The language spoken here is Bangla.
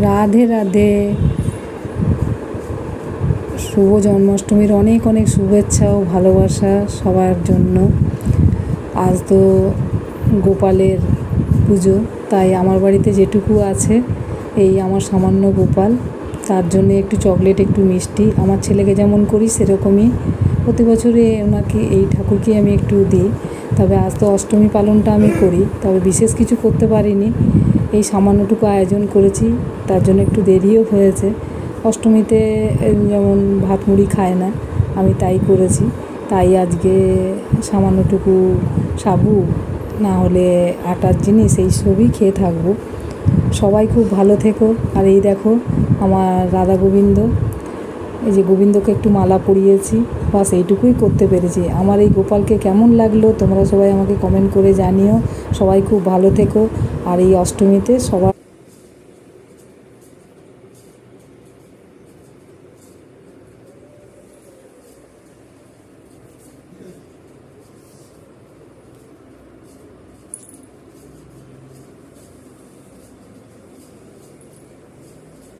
রাধে রাধে। শুভ জন্মাষ্টমীর অনেক অনেক শুভেচ্ছা ও ভালোবাসা সবার জন্য। আজ তো গোপালের পুজো, তাই আমার বাড়িতে যেটুকু আছে এই আমার সামান্য গোপাল, তার জন্য একটু চকলেট একটু মিষ্টি, আমার ছেলেকে যেমন করি সেরকমই প্রতি বছরে ওনাকে এই ঠাকুরকে আমি একটু দিই। তবে আজ তো অষ্টমী পালনটা আমি করি, তবে বিশেষ কিছু করতে পারিনি, এই সামান্যটুকু আয়োজন করেছি, তার জন্য একটু দেরিও হয়েছে। অষ্টমীতে যেমন ভাত মুড়ি খায় না, আমি তাই করেছি। তাই আজকে সামান্যটুকু সাবু না হলে আটার জিনিস এই সবই খেয়ে থাকবো। সবাই খুব ভালো থেকো। আর এই দেখো আমার রাধা গোবিন্দ, এই যে গোবিন্দকে একটু মালা পরিয়েছি, বাস এইটুকুই করতে পেরেছি। আমার এই গোপালকে কেমন লাগলো তোমরা সবাই আমাকে কমেন্ট করে জানিও। সবাই খুব ভালো থেকো। আর এই অষ্টমীতে সবাই